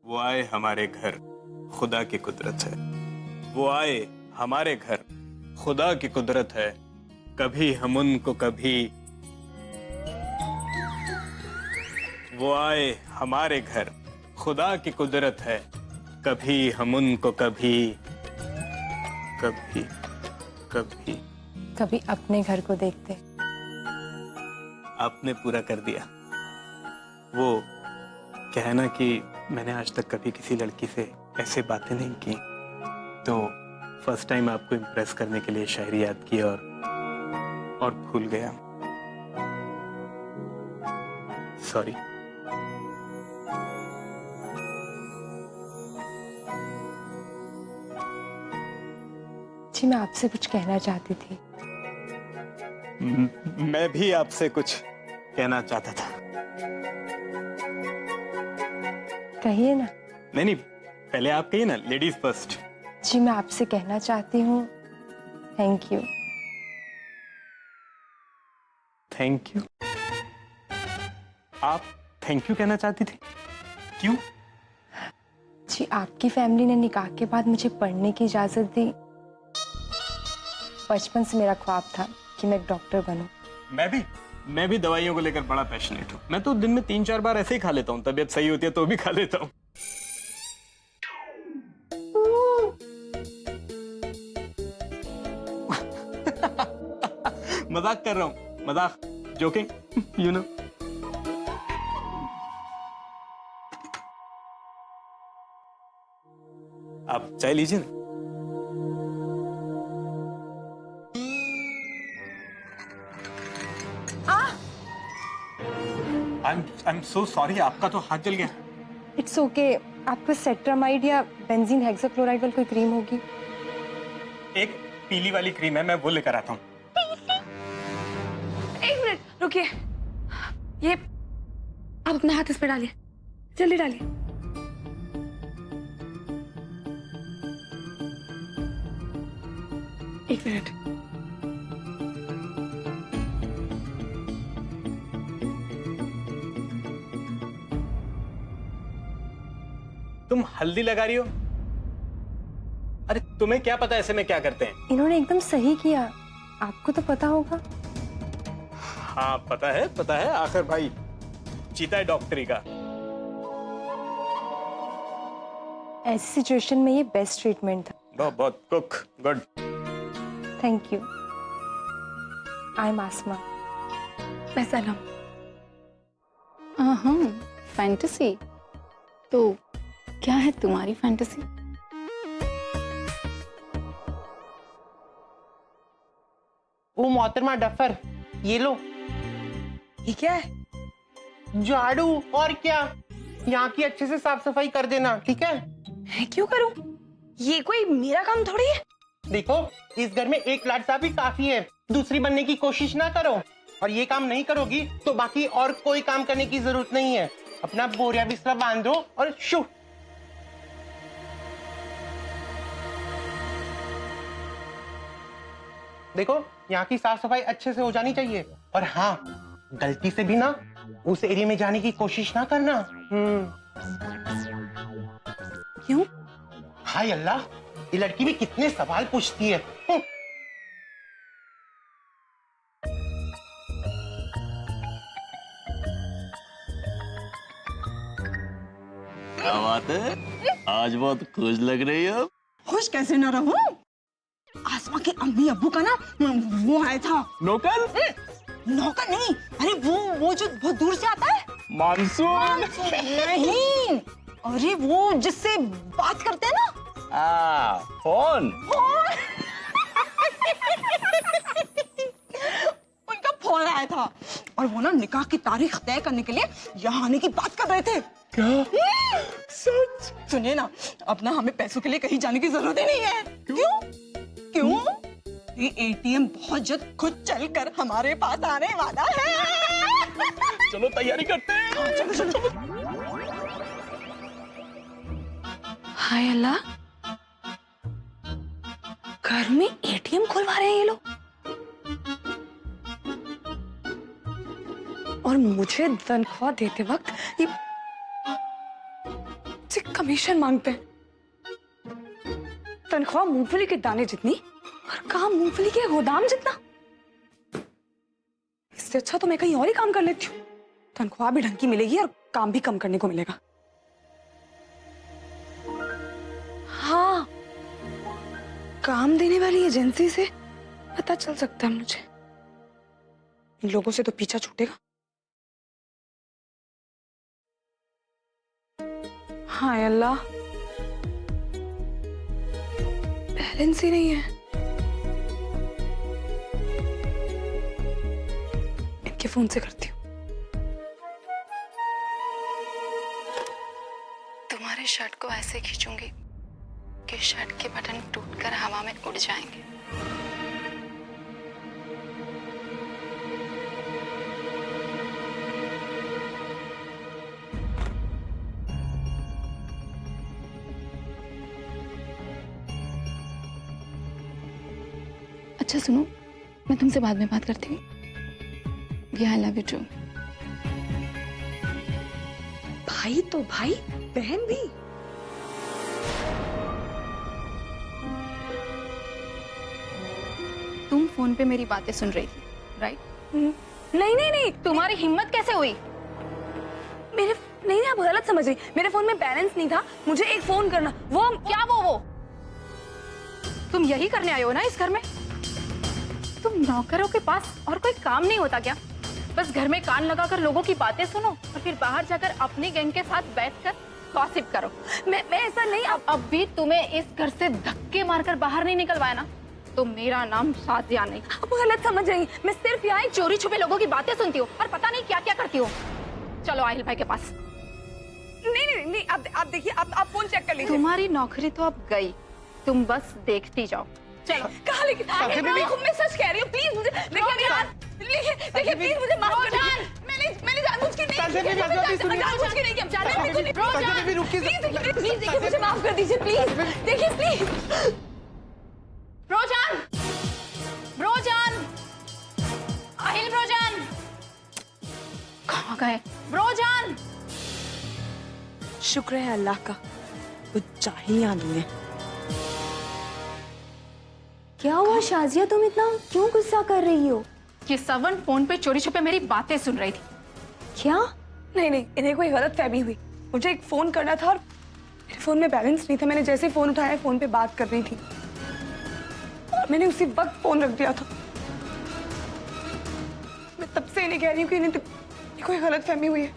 वो आए हमारे घर, खुदा की कुदरत है। वो आए हमारे घर, खुदा की कुदरत है। कभी हम उनको कभी, वो आए हमारे घर, खुदा की कुदरत है। कभी हम उनको कभी कभी कभी कभी अपने घर को देखते। आपने पूरा कर दिया। वो कहना कि मैंने आज तक कभी किसी लड़की से ऐसे बातें नहीं की, तो फर्स्ट टाइम आपको इम्प्रेस करने के लिए शायरी याद की और भूल गया। सॉरी। जी मैं आपसे कुछ कहना चाहती थी। मैं भी आपसे कुछ कहना चाहता था। कहिए ना। नहीं नहीं, पहले आप कहिए ना, लेडीज फर्स्ट। जी मैं आपसे कहना चाहती हूँ थैंक यू। Thank you? आप थैंक यू कहना चाहती थी? क्यों? जी आपकी फैमिली ने निकाह के बाद मुझे पढ़ने की इजाजत दी। बचपन से मेरा ख्वाब था कि मैं एक डॉक्टर बनूं। मैं भी दवाइयों को लेकर बड़ा पैशनेट हूँ। मैं तो दिन में 3-4 बार ऐसे ही खा लेता हूँ, तबीयत सही होती है तो भी खा लेता हूँ। मजाक कर रहा हूँ, मजाक, जोकिंग, यू नो। आप चाय लीजिए ना। I'm so sorry, आपका तो हाथ जल गया। It's okay. आपको सेट्रामाइड या बेंजीन हेक्साक्लोराइड वाली कोई क्रीम होगी? एक पीली वाली क्रीम है, मैं वो लेकर आता हूँ। एक मिनट रुकिए, ये आप अपना हाथ इस पे डालिए, जल्दी डालिए। एक मिनट। तुम हल्दी लगा रही हो? अरे तुम्हें क्या पता ऐसे में क्या करते हैं? इन्होंने एकदम सही किया, आपको तो पता होगा। हाँ पता है, आखिर भाई चीता है डॉक्टरी का। ऐसी सिचुएशन में ये बेस्ट ट्रीटमेंट था। बहुत बहुत कुक, good. Thank you. I am Asma. मैं सनम। हाँ, फैंटेसी। तो क्या है तुम्हारी फैंटेसी? ओ मोहतरमा डफर, ये लो। ये क्या है? झाड़ू, और क्या। यहाँ की अच्छे से साफ सफाई कर देना, ठीक है? मैं क्यों करूं? ये कोई मेरा काम थोड़ी है। देखो, इस घर में एक लाट साहब ही काफी है, दूसरी बनने की कोशिश ना करो। और ये काम नहीं करोगी तो बाकी और कोई काम करने की जरूरत नहीं है। अपना बोरिया बिस्तरा बांध दो और शू। देखो, यहाँ की साफ सफाई अच्छे से हो जानी चाहिए। और हाँ, गलती से भी ना उस एरिया में जाने की कोशिश ना करना। क्यों? हाय अल्लाह, ये लड़की भी कितने सवाल पूछती है। क्या बात है? आज बहुत खुश लग रही हो। खुश कैसे न रहूं? आसमा के अम्मी अब्बू का ना वो आया था। नौकर? नौकर नहीं, अरे वो जो बहुत दूर से आता है। मानसून? नहीं, अरे वो जिससे बात करते हैं ना। फोन। उनका फोन आया था और वो ना निकाह की तारीख तय करने के लिए यहाँ आने की बात कर रहे थे। क्या? सच? सुनिए ना, अब ना हमें पैसों के लिए कहीं जाने की जरूरत ही नहीं है। क्यों? क्यों? ये एटीएम बहुत जल्द खुद चलकर हमारे पास आने वाला है। चलो तैयारी करते हैं। हाँ, चलो चलो। हाय अल्लाह, घर में एटीएम खुलवा रहे हैं ये लोग। और मुझे तनख्वाह देते वक्त ये मुझसे कमीशन मांगते हैं। तनख्वाह मूंगफली के दाने जितनी और काम मूंगफली के गोदाम जितना। इससे अच्छा तो मैं कहीं और ही काम कर लेती हूँ। तनख्वाह भी ढंग की मिलेगी और काम भी कम करने को मिलेगा। हाँ, काम देने वाली एजेंसी से पता चल सकता है मुझे। इन लोगों से तो पीछा छूटेगा। हाय अल्लाह, बैलेंस ही नहीं है। इनके फोन से करती हूँ। तुम्हारे शर्ट को ऐसे खींचूंगी कि शर्ट के बटन टूटकर हवा में उड़ जाएंगे। अच्छा सुनो, मैं तुमसे बाद में बात करती हूँ। I love you too. भाई तो भाई, बहन भी। तुम फोन पे मेरी बातें सुन रही थी, राइट? नहीं नहीं नहीं, तुम्हारी हिम्मत कैसे हुई? मेरे नहीं नहीं, आप गलत समझ रही। मेरे फोन में बैलेंस नहीं था, मुझे एक फोन करना। वो क्या वो? तुम यही करने आए हो ना इस घर में? तुम नौकरों के पास और कोई काम नहीं होता क्या? बस घर में कान लगाकर लोगों की बातें सुनो और फिर बाहर जाकर अपनी गैंग के साथ बैठकर गॉसिप करो। मैं ऐसा नहीं। अब भी तुम्हें इस घर से धक्के मारकर बाहर नहीं निकलवाया ना, तो मेरा नाम साजिया नहीं। आप गलत समझ रही। मैं सिर्फ यहाँ चोरी छुपे लोगों की बातें सुनती हूँ और पता नहीं क्या क्या करती हूँ। चलो आहिल भाई के पास। नहीं नहीं नहीं, आप देखिए, आप फोन चेक कर लीजिए। तुम्हारी नौकरी तो अब गई, तुम बस देखती जाओ। चलो। कहाँ लेके? मैं सच कह रही हूँ, प्लीज मुझे देखिए प्लीज मुझे माफ कर दीजिए। मैंने जानबूझ के नहीं किया। प्लीज देखिए, मुझे माफ कर दीजिए प्लीज। देखिए प्लीज। ब्रोजान, ब्रोजान, आहिल ब्रोजान, कहाँ गए ब्रोजान? शुक्र है अल्लाह का, वो जा ही यहाँ दूंगे। क्या हुआ शाजिया, तुम इतना क्यों गुस्सा कर रही हो? ये सवन फोन पे चोरी छुपे मेरी बातें सुन रही थी। क्या? नहीं नहीं, इन्हें कोई गलत फहमी हुई। मुझे एक फोन करना था और मेरे फोन में बैलेंस नहीं था। मैंने जैसे ही फोन उठाया, फोन पे बात कर रही थी और मैंने उसी वक्त फोन रख दिया था। मैं तब से इन्हें कह रही हूँ कि इन्हें कोई गलत फहमी हुई है।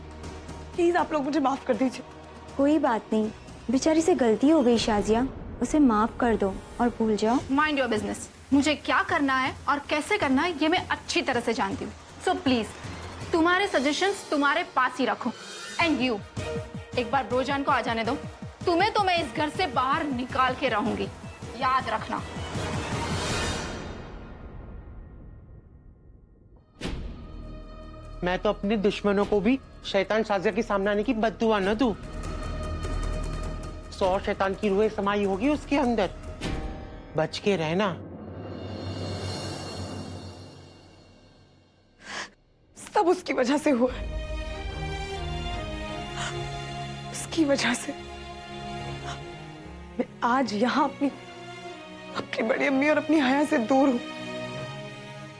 प्लीज आप लोग मुझे माफ कर दीजिए। कोई बात नहीं, बेचारी से गलती हो गई शाजिया, उसे माफ कर दो और भूल जाओ। Mind your business. मुझे क्या करना है और कैसे करना है ये मैं अच्छी तरह से जानती हूँ। सो प्लीज तुम्हारे सजेशंस तुम्हारे पास ही रखो। एंड यू, एक बार ब्रोजान को आ जाने दो। तुम्हें तो मैं इस घर से बाहर निकाल के रहूंगी, याद रखना। मैं तो अपने दुश्मनों को भी शैतान शाजिया के सामने आने की बद्दुआ न दूं। 100 शैतान की रूहें समाई होगी उसके अंदर। बच के रहना। सब उसकी वजह से हुआ है, उसकी वजह से मैं आज यहाँ अपनी बड़ी अम्मी और अपनी हया से दूर हूँ,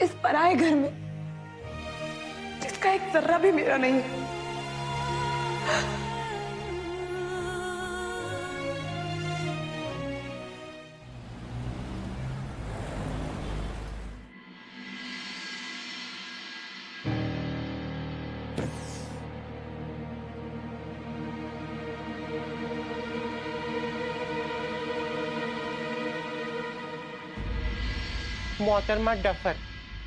इस पराए घर में जिसका एक जर्रा भी मेरा नहीं है। मोहतरमा डफर,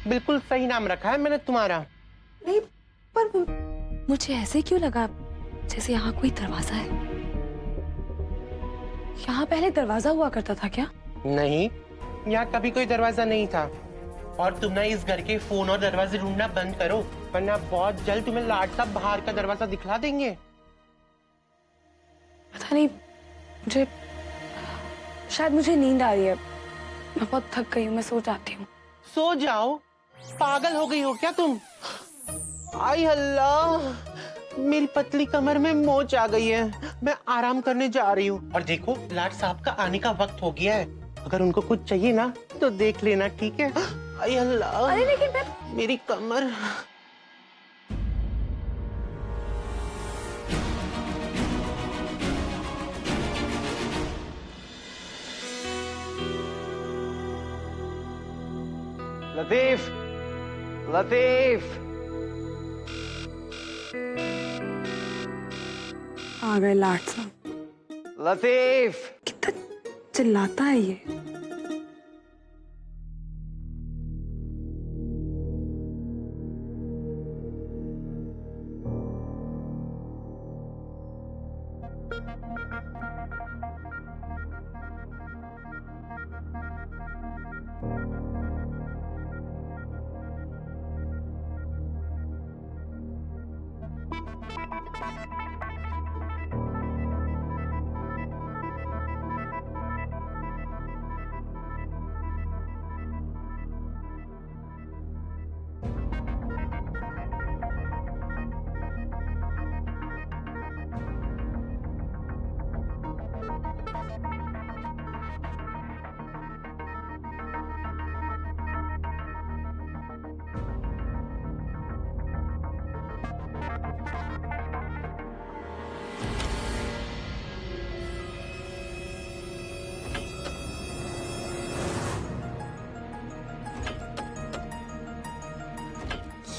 बिल्कुल सही नाम रखा है मैंने तुम्हारा। नहीं, पर मुझे ऐसे क्यों लगा जैसे यहाँ कोई दरवाजा है। यहाँ पहले दरवाजा हुआ करता था क्या? नहीं, यहाँ कभी कोई दरवाजा नहीं था। और तुम ना इस घर के फोन और दरवाजे ढूंढना बंद करो, वरना बहुत जल्द तुम्हें लाड साहब बाहर का दरवाजा दिखला देंगे। पता नहीं, शायद मुझे नींद आ रही है। मैं बहुत थक गई हूँ, मैं सो जाती हूँ। सो जाओ, पागल हो गई हो क्या तुम? आई अल्लाह, मेरी पतली कमर में मोच आ गई है, मैं आराम करने जा रही हूँ। और देखो लाट साहब का आने का वक्त हो गया है, अगर उनको कुछ चाहिए ना तो देख लेना, ठीक है? अरे अल्लाह, अरे लेकिन मेरी कमर। लतीफ, लतीफ, आ गए लाट साहब। लतीफ। कितना चिल्लाता है ये।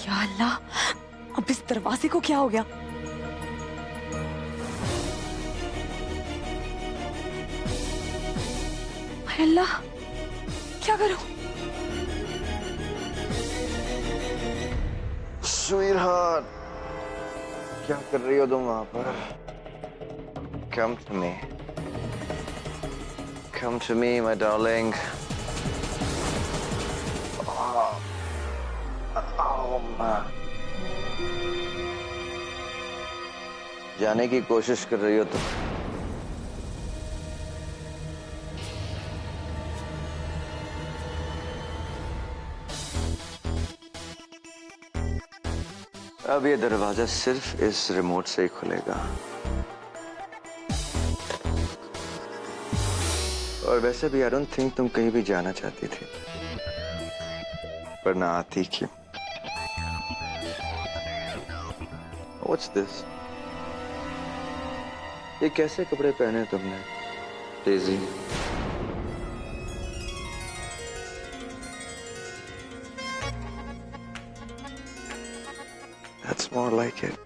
या अल्लाह, अब इस दरवाजे को क्या हो गया? हाय अल्लाह, क्या करूं? स्वीटहार्ट, क्या कर रही हो तुम वहां पर? Come to me. Come to me, my darling. जाने की कोशिश कर रही हो तुम? अब ये दरवाजा सिर्फ इस रिमोट से ही खुलेगा। और वैसे भी आई डोंट थिंक तुम कहीं भी जाना चाहती थी, पर ना आती क्यों? What's this? ये कैसे कपड़े पहने तुमने, daisy? That's more like it.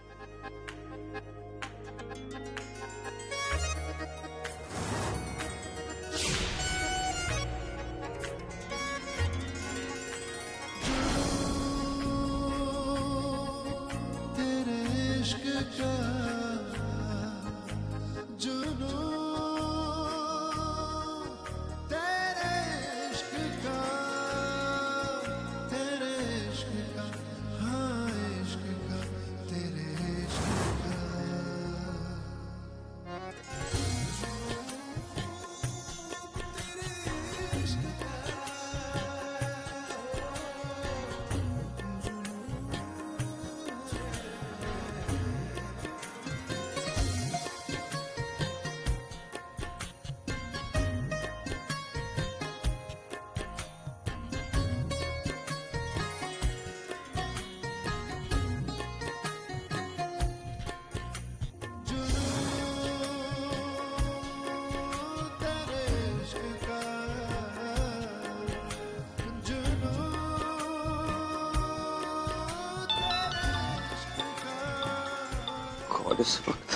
और इस वक्त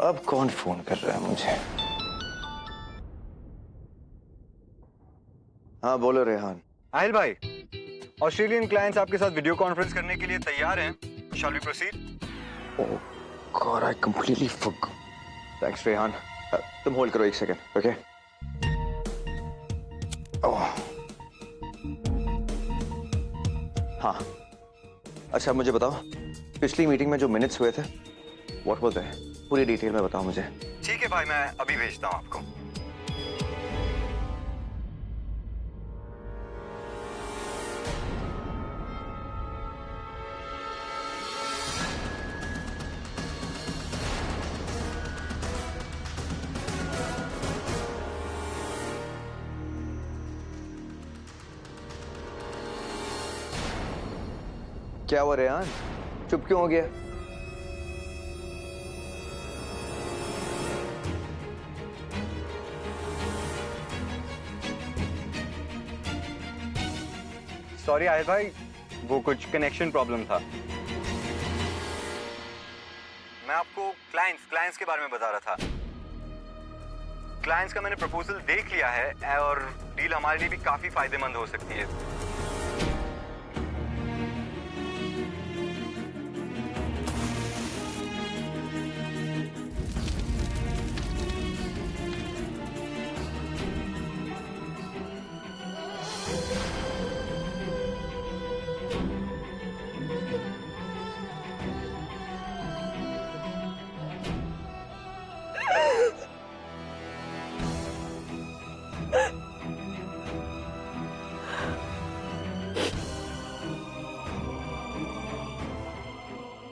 अब कौन फोन कर रहा है मुझे? हाँ बोलो रेहान। आहिल भाई, ऑस्ट्रेलियन क्लाइंट्स आपके साथ वीडियो कॉन्फ्रेंस करने के लिए तैयार हैं। Shall we proceed? Oh god, I completely forgot. Thanks Rehan. तुम होल्ड करो एक सेकंड, ओके? ओह हाँ, अच्छा मुझे बताओ, पिछली मीटिंग में जो मिनट्स हुए थे, व्हाट वाज दैट? पूरी डिटेल में बताओ मुझे। ठीक है भाई, मैं अभी भेजता हूँ आपको। क्या हुआ रेहान, चुप क्यों हो गया? सॉरी आहिल भाई, वो कुछ कनेक्शन प्रॉब्लम था। मैं आपको क्लाइंट्स के बारे में बता रहा था। क्लाइंट्स का मैंने प्रपोजल देख लिया है और डील हमारे लिए भी काफी फायदेमंद हो सकती है।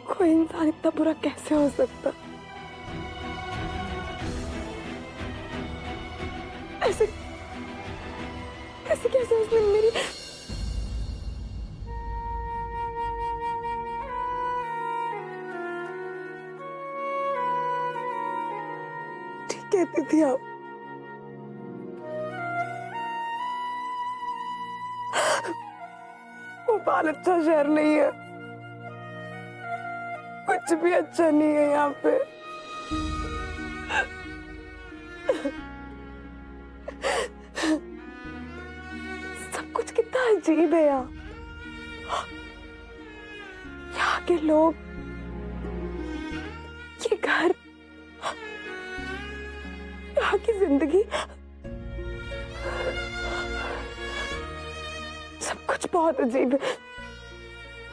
कोई इंसान इतना बुरा कैसे हो सकता? ऐसे ऐसे कैसे उसने मेरी ठीक कहती थी आप। भोपाल अच्छा शहर नहीं है, कुछ भी अच्छा नहीं है यहाँ पे। सब कुछ कितना अजीब है यहाँ। यहाँ के लोग, ये घर, यहाँ की जिंदगी, सब कुछ बहुत अजीब है।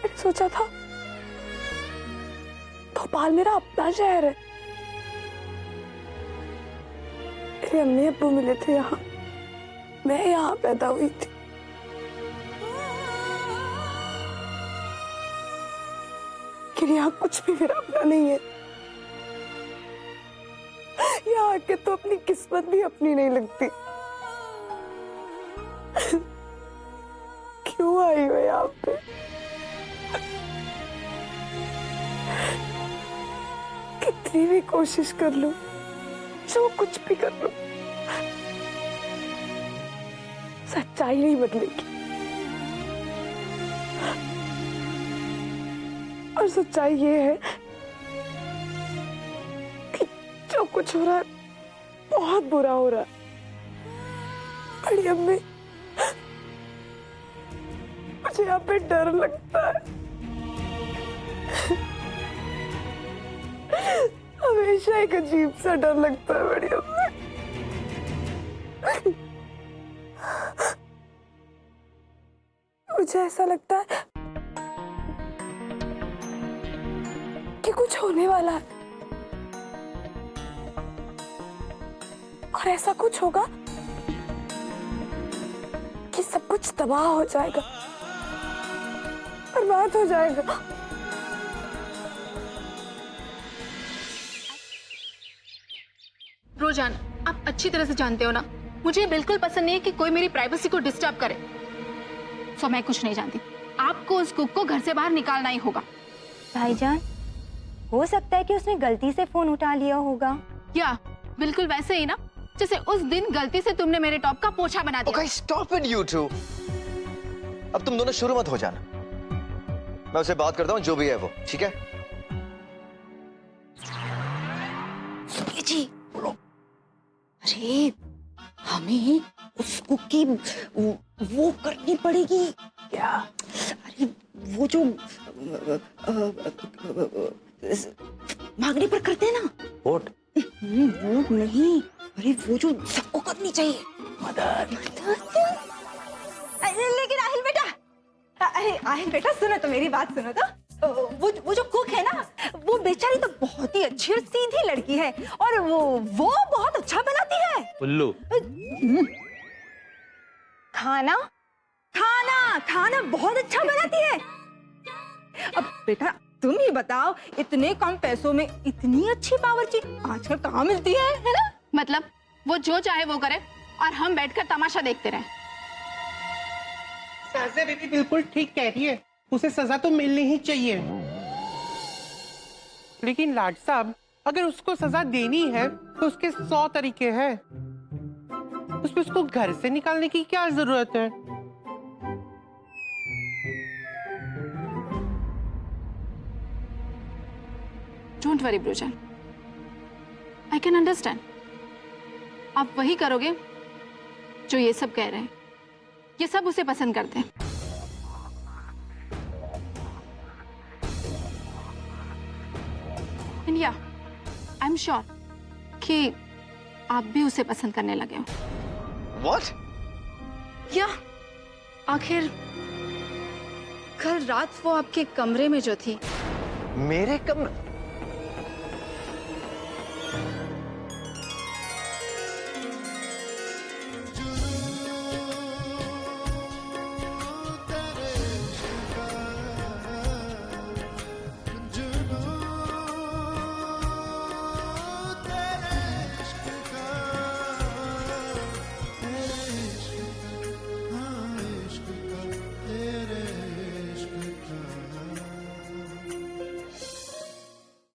मैंने सोचा था भोपाल मेरा अपना शहर है। मेरे अम्मी अब्बू मिले थे यहाँ, मैं यहाँ पैदा हुई थी। लेकिन यहाँ कुछ भी मेरा अपना नहीं है। यहाँ आके तो अपनी किस्मत भी अपनी नहीं लगती। क्यों आई हो यहाँ पे? कितनी भी कोशिश कर लूं, जो कुछ भी कर लूं, सच्चाई नहीं बदलेगी। और सच्चाई ये है कि जो कुछ हो रहा है बहुत बुरा हो रहा है। बड़ी अम्मी, मुझे यहाँ पे डर लगता है। हमेशा एक अजीब सा डर लगता है बड़ी अम्मी। मुझे ऐसा लगता है कि कुछ होने वाला है और ऐसा कुछ होगा कि सब कुछ तबाह हो जाएगा, बर्बाद हो जाएगा। रोजान, आप अच्छी तरह से जानते हो ना, मुझे बिल्कुल पसंद नहीं है कि कोई मेरी प्राइवेसी को डिस्टर्ब करे। सो मैं कुछ नहीं जानती। आपको उस कुक को घर से बाहर निकालना ही होगा। भाईजान, हो सकता है कि उसने गलती से फोन उठा लिया होगा। या बिल्कुल वैसे ही ना, जैसे उस दिन गलती से तुमने मेरे टॉप का पोछा बना दिया। Okay, stop it, you two. अब तुम दोनों शुरू मत हो जाना। मैं उससे बात करता हूँ, जो भी है वो, ठीक है? सुनिए जी, बोलो। अरे हमें उस कुक की वो करनी पड़ेगी। क्या? अरे वो जो मांगने पर करते हैं ना। What? वो नहीं, अरे वो जो सबको करनी चाहिए। मदद। लेकिन आहिल बेटा, अरे आहिल बेटा सुनो तो, मेरी बात सुनो तो। वो जो कुक है ना, वो बेचारी तो बहुत ही अच्छी और सीधी लड़की है और वो बहुत अच्छा बनाती है। उल्लू। खाना खाना खाना बहुत अच्छा बनाती है। अब बेटा तुम ही बताओ, इतने कम पैसों में इतनी अच्छी बावर्ची आजकल कहाँ मिलती है ना? मतलब वो जो चाहे वो करे और हम बैठकर तमाशा देखते रहें। साज़ा बेबी बिल्कुल ठीक कह रही है। उसे सजा तो मिलनी ही चाहिए। लेकिन लाड साहब, अगर उसको सजा देनी है तो उसके 100 तरीके हैं। उसमें उसको घर से निकालने की क्या जरूरत है? डोंट वरी ब्रोजन, आई कैन अंडरस्टैंड। आप वही करोगे जो ये सब कह रहे हैं। ये सब उसे पसंद करते हैं। एंड या, आई एम श्योर कि आप भी उसे पसंद करने लगे हो। What? या आखिर कल रात वो आपके कमरे में जो थी, मेरे कमरे?